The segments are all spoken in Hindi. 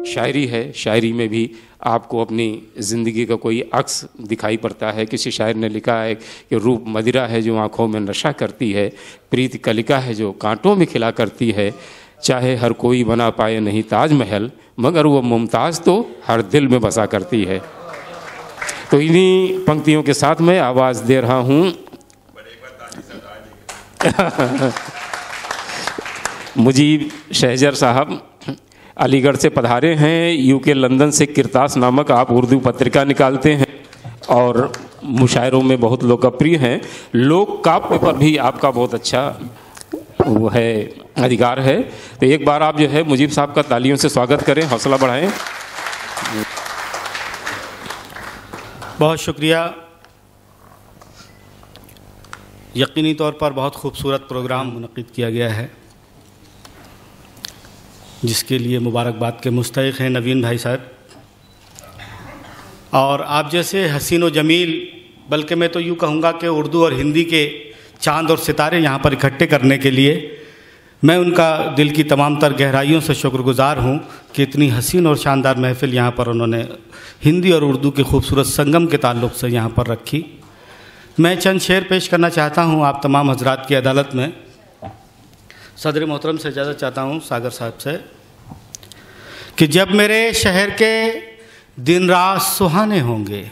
शायरी है, शायरी में भी आपको अपनी ज़िंदगी का कोई अक्स दिखाई पड़ता है। किसी शायर ने लिखा है कि रूप मदिरा है जो आँखों में नशा करती है, प्रीति कलिका है जो कांटों में खिला करती है, चाहे हर कोई बना पाए नहीं ताजमहल, मगर वो मुमताज़ तो हर दिल में बसा करती है। तो इन्हीं पंक्तियों के साथ मैं आवाज़ दे रहा हूँ मुजीब शहजर साहब अलीगढ़ से पधारे हैं। यूके लंदन से किरतास नामक आप उर्दू पत्रिका निकालते हैं और मुशायरों में बहुत लोकप्रिय हैं। लोक काव्य पर भी आपका बहुत अच्छा वो है अधिकार है। तो एक बार आप जो है मुजीब साहब का तालियों से स्वागत करें, हौसला बढ़ाएं। बहुत शुक्रिया। यकीनी तौर पर बहुत खूबसूरत प्रोग्राम मुनक़िद किया गया है, जिसके लिए मुबारकबाद के मुस्तहिक़ हैं नवीन भाई साहब। और आप जैसे हसीन व जमील, बल्कि मैं तो यूँ कहूँगा कि उर्दू और हिंदी के चांद और सितारे यहाँ पर इकट्ठे करने के लिए मैं उनका दिल की तमाम तर गहराइयों से शुक्रगुज़ार हूँ कि इतनी हसीन और शानदार महफ़िल यहाँ पर उन्होंने हिंदी और उर्दू के खूबसूरत संगम के ताल्लुक़ से यहाँ पर रखी। मैं चंद शेर पेश करना चाहता हूँ आप तमाम हजरात की अदालत में। सदर मोहतरम से इजाज़त चाहता हूँ सागर साहब से कि जब मेरे शहर के दिन रात सुहाने होंगे,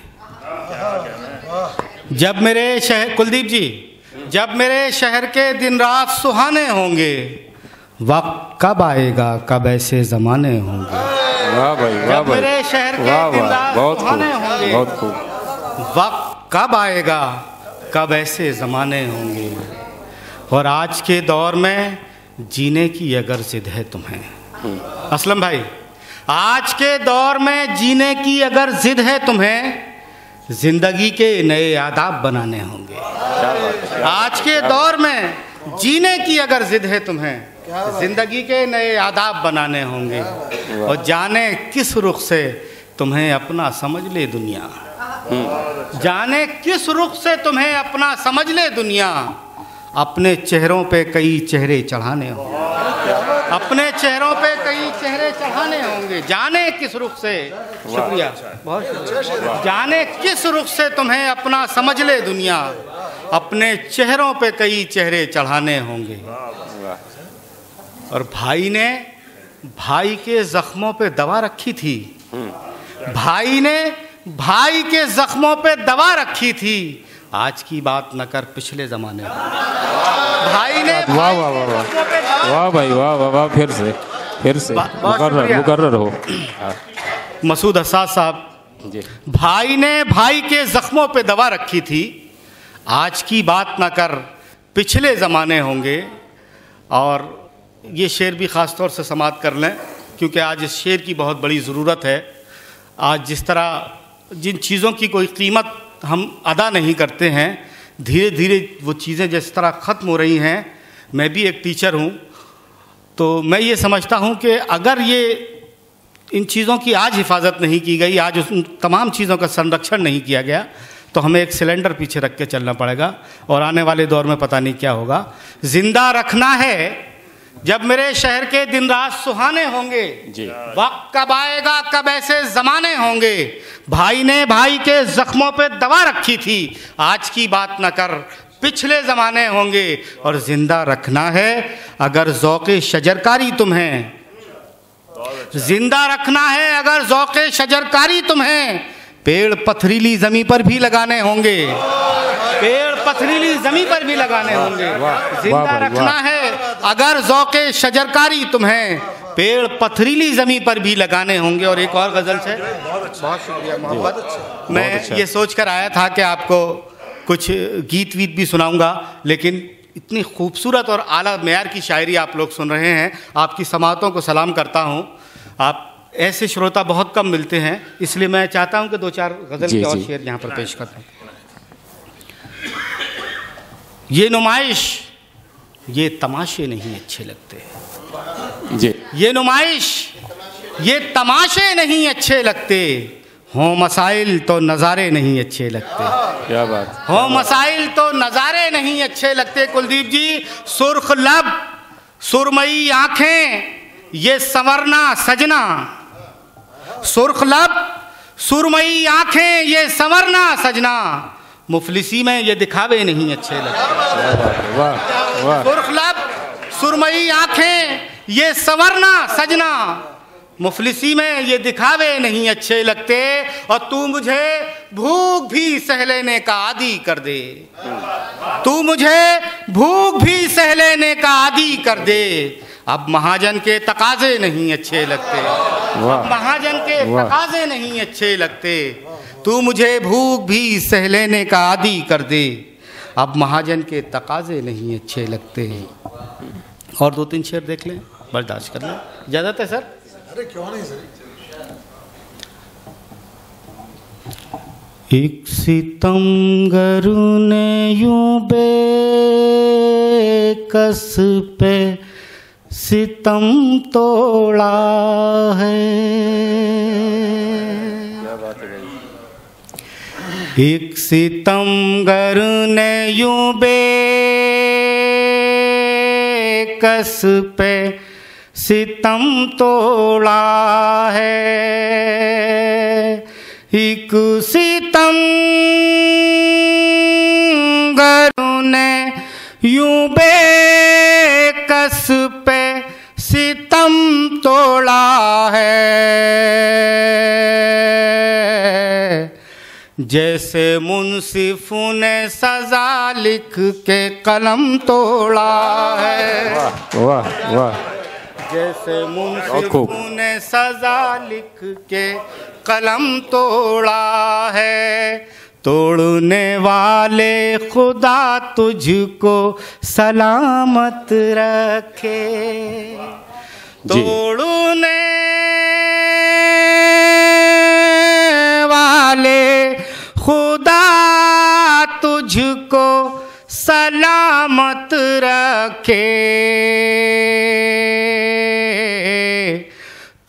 जब मेरे शहर, कुलदीप जी, जब मेरे शहर के दिन रात सुहाने होंगे, वक्त कब आएगा कब ऐसे ज़माने होंगे। वाह भाई, वाह भाई, मेरे शहर के दिन रात सुहाने होंगे, बहुत खूब। वक्त कब आएगा कब ऐसे ज़माने होंगे। और आज के दौर में जीने की अगर ज़िद है तुम्हें, असलम भाई, आज के दौर में जीने की अगर ज़िद है तुम्हें, ज़िंदगी के नए आदाब बनाने होंगे। आज के दौर में जीने की अगर ज़िद है तुम्हें, ज़िंदगी के नए आदाब बनाने होंगे। और जाने किस रुख से तुम्हें अपना समझ ले दुनिया, जाने किस रुख से तुम्हें अपना समझ ले दुनिया। अपने चेहरों पे कई चेहरे चढ़ाने होंगे, अपने चेहरों पे कई चेहरे चढ़ाने होंगे। जाने किस रुख से, शुक्रिया, बहुत शुक्रिया। जाने किस रुख से तुम्हें अपना समझ ले दुनिया, अपने चेहरों पे कई चेहरे चढ़ाने होंगे। और भाई ने भाई के जख्मों पे दवा रखी थी, भाई ने भाई के जख्मों पे दवा रखी थी। आज की बात न कर पिछले ज़माने में। भाई ने वाह वाह वाह वाह वाह भाई, वाह वाह वाह, फिर से मुकर्रर हो। मसूद हसास साहब जी, भाई ने भाई के जख्मों पे दवा रखी थी। आज की बात न कर पिछले ज़माने होंगे। और ये शेर भी ख़ास तौर से समाअत कर लें, क्योंकि आज इस शेर की बहुत बड़ी ज़रूरत है। आज जिस तरह जिन चीज़ों की कोई कीमत हम अदा नहीं करते हैं, धीरे धीरे वो चीज़ें जिस तरह ख़त्म हो रही हैं। मैं भी एक टीचर हूँ, तो मैं ये समझता हूँ कि अगर ये इन चीज़ों की आज हिफाजत नहीं की गई, आज उन तमाम चीज़ों का संरक्षण नहीं किया गया, तो हमें एक सिलेंडर पीछे रख के चलना पड़ेगा और आने वाले दौर में पता नहीं क्या होगा। ज़िंदा रखना है जब मेरे शहर के दिन रात सुहाने होंगे, वक्त कब आएगा कब ऐसे ज़माने होंगे। भाई ने भाई के ज़ख्मों पे दवा रखी थी, आज की बात न कर पिछले ज़माने होंगे। और ज़िंदा रखना है अगर ज़ौक़े शजरकारी तुम्हें, ज़िंदा रखना है अगर ज़ौक़े शजरकारी तुम्हें, पेड़ पथरीली ज़मीं पर भी लगाने होंगे, पेड़ पथरीली ज़मीं पर भी लगाने होंगे। जिंदा रखना है अगर ज़ौक़े शजरकारी तुम्हें, पेड़ पथरीली ज़मीं पर भी लगाने होंगे। और एक और गज़ल से, बहुत शुक्रिया मोहब्बत। मैं ये सोच कर आया था कि आपको कुछ गीत वीत भी सुनाऊंगा, लेकिन इतनी खूबसूरत और आला मेयार की शायरी आप लोग सुन रहे हैं। आपकी समातों को सलाम करता हूँ। आप ऐसे श्रोता बहुत कम मिलते हैं, इसलिए मैं चाहता हूँ कि दो चार गज़ल के और शेर यहाँ पर पेश करता हूँ। ये नुमाइश ये तमाशे नहीं अच्छे लगते जी, ये नुमाइश ये तमाशे नहीं अच्छे लगते, हों मसाइल तो नज़ारे नहीं अच्छे लगते। क्या बात, हों मसाइल तो नज़ारे नहीं अच्छे लगते। कुलदीप जी, सुर्ख लब सुरमई आँखें ये संवरना सजना, सुर्ख लब सुरमई आंखें ये संवरना सजना, मुफलिसी में ये दिखावे नहीं अच्छे लगते। सुर्ख लब सुरमई आंखें ये संवरना सजना, मुफलिसी में ये दिखावे नहीं अच्छे लगते। और तू मुझे भूख भी सह लेने का आदी कर दे, तू मुझे भूख भी सह लेने का आदी कर दे, अब महाजन के तकाजे नहीं अच्छे लगते, महाजन के तकाजे नहीं अच्छे लगते। तू मुझे भूख भी सह लेने का आदी कर दे, अब महाजन के तकाजे नहीं अच्छे लगते। और 2-3 शेर देख लें, बर्दाश्त कर लें, इजाज़त है सर? अरे क्यों नहीं सर। एक सितमगर ने यूं बेकस पे सितम तोड़ा है, क्या बात है भाई। एक सितमगर ने यूं बेकस पे सितम तोड़ा है, एक सितमगर ने यूं बेकस पे सितम तोड़ा है, जैसे मुंसिफों ने सजा लिख के कलम तोड़ा है। वाह वाह। जैसे मुंसिफों ने सजा लिख के कलम तोड़ा है, तोड़ने वाले खुदा तुझको सलामत रखे, तोड़ने वाले खुदा तुझको सलामत रखे,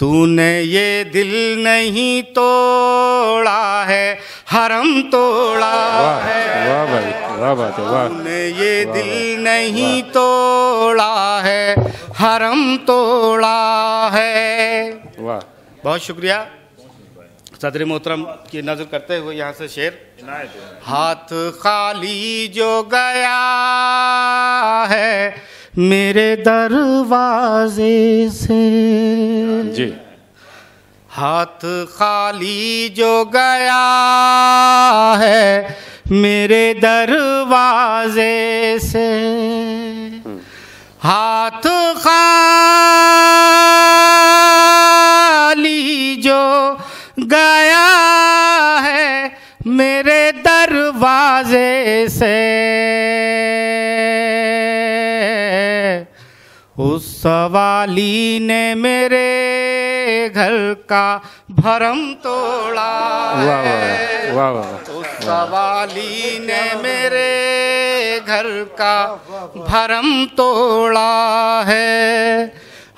तूने ये दिल नहीं तोड़ा है हरम तोड़ा है। वाह भाई, वाह बात है, वाह। तूने ये दिल नहीं तोड़ा है हरम तोड़ा है। वाह, बहुत शुक्रिया। सदर मोहतरम की नज़र करते हुए यहाँ से शेर। हाथ खाली जो गया है मेरे दरवाजे से जी, हाथ खाली जो गया है मेरे दरवाजे से, हाथ खाली जो गया है मेरे दरवाजे से, उस सवाली ने मेरे घर का भरम तोड़ा है। वाह वाह। उस सवाली ने मेरे घर का भरम तोड़ा है,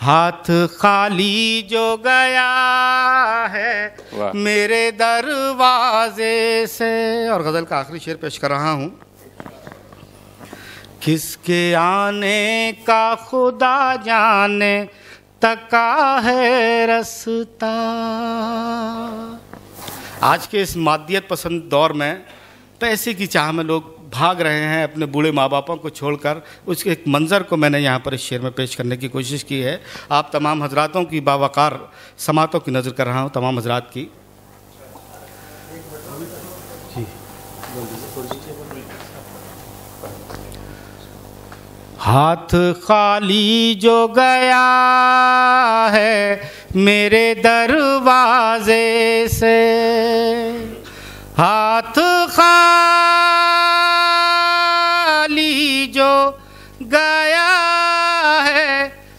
हाथ खाली जो गया है मेरे दरवाजे से। और गज़ल का आखिरी शेर पेश कर रहा हूँ। किसके आने का खुदा जाने तका है रास्ता। आज के इस मादियत पसंद दौर में पैसे की चाह में लोग भाग रहे हैं अपने बूढ़े माँ बापों को छोड़कर। उसके एक मंज़र को मैंने यहाँ पर इस शेर में पेश करने की कोशिश की है। आप तमाम हजरातों की बावकार समातों की नज़र कर रहा हूँ, तमाम हजरात की। हाथ खाली जो गया है मेरे दरवाजे से, हाथ खाली जो गया है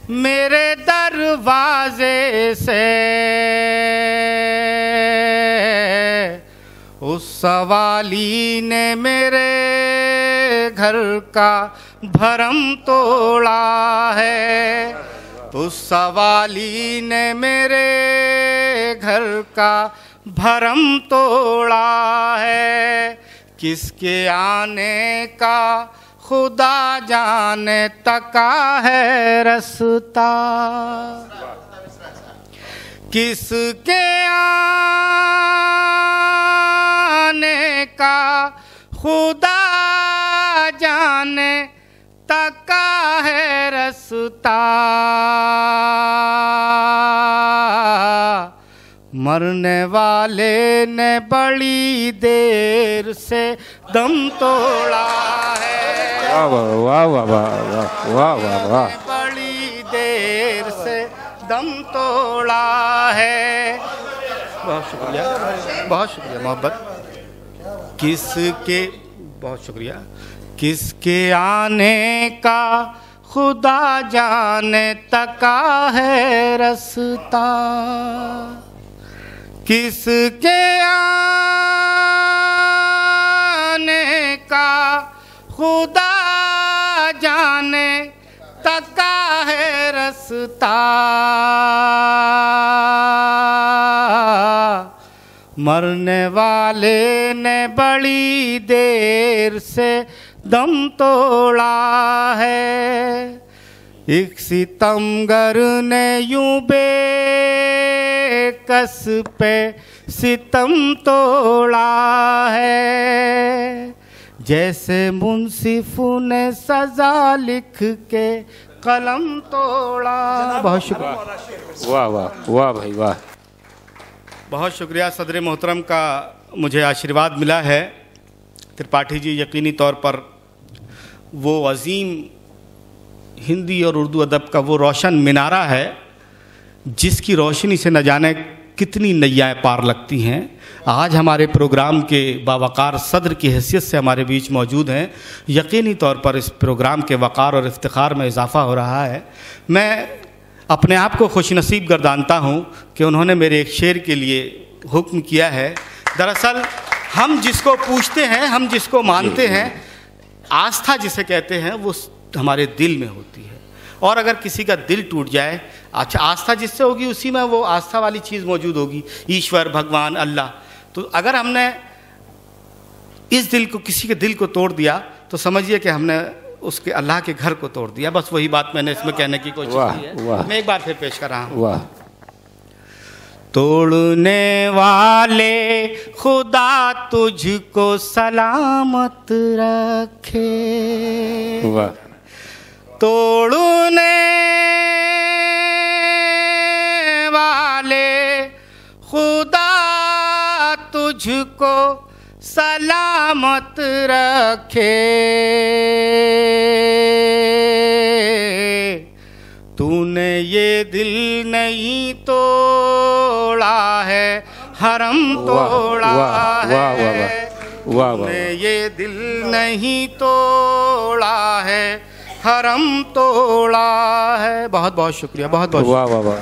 मेरे दरवाजे से, उस सवाली ने मेरे घर का भरम तोड़ा है। उस सवाली ने मेरे घर का भरम तोड़ा है। किसके आने का खुदा जाने तका है रास्ता। किसके आने का खुदा जाने तका है रास्ता, मरने वाले ने बड़ी देर से दम तोड़ा है। वाह वाह वाह वाह वाह वाह वाह वाह, बड़ी देर से दम तोड़ा है। बहुत शुक्रिया मोहब्बत। किसके, बहुत शुक्रिया। किसके आने का खुदा जाने तका है रास्ता, किसके आने का खुदा जाने तका है रास्ता, मरने वाले ने बड़ी देर से दम तोड़ा है। एक सितमगर ने यूं बेकस पे सितम तोड़ा है, जैसे मुंसिफों ने सजा लिख के कलम तोड़ा। बहुत शुक्रिया। वाह वाह वाह भाई वाह। बहुत शुक्रिया। सदर मोहतरम का मुझे आशीर्वाद मिला है। त्रिपाठी जी यकीनी तौर पर वो अजीम हिंदी और उर्दू अदब का वो रोशन मिनारा है जिसकी रोशनी से न जाने कितनी नैयाएँ पार लगती हैं। आज हमारे प्रोग्राम के बावकार सदर की हैसियत से हमारे बीच मौजूद हैं। यकीनी तौर पर इस प्रोग्राम के वक़ार और इफ्तिखार में इजाफ़ा हो रहा है। मैं अपने आप को खुशनसीब गर्दानता हूँ कि उन्होंने मेरे एक शेर के लिए हुक्म किया है। दरअसल हम जिसको पूछते हैं, हम जिसको मानते हैं, आस्था जिसे कहते हैं, वो हमारे दिल में होती है। और अगर किसी का दिल टूट जाए, अच्छा आस्था जिससे होगी उसी में वो आस्था वाली चीज़ मौजूद होगी, ईश्वर, भगवान, अल्लाह। तो अगर हमने इस दिल को, किसी के दिल को तोड़ दिया तो समझिए कि हमने उसके अल्लाह के घर को तोड़ दिया। बस वही बात मैंने इसमें कहने की कोशिश की है। मैं एक बार फिर पेश कर रहा हूँ। तोड़ने वाले खुदा तुझको सलामत रखे, तोड़ने वाले खुदा तुझको सलामत रखे, तूने ये दिल नहीं तोड़ा है, हरम तोड़ा है। तूने ये दिल नहीं तोड़ा है, हरम तोड़ा है। बहुत बहुत शुक्रिया। बहुत बहुत वाह वाह वाह।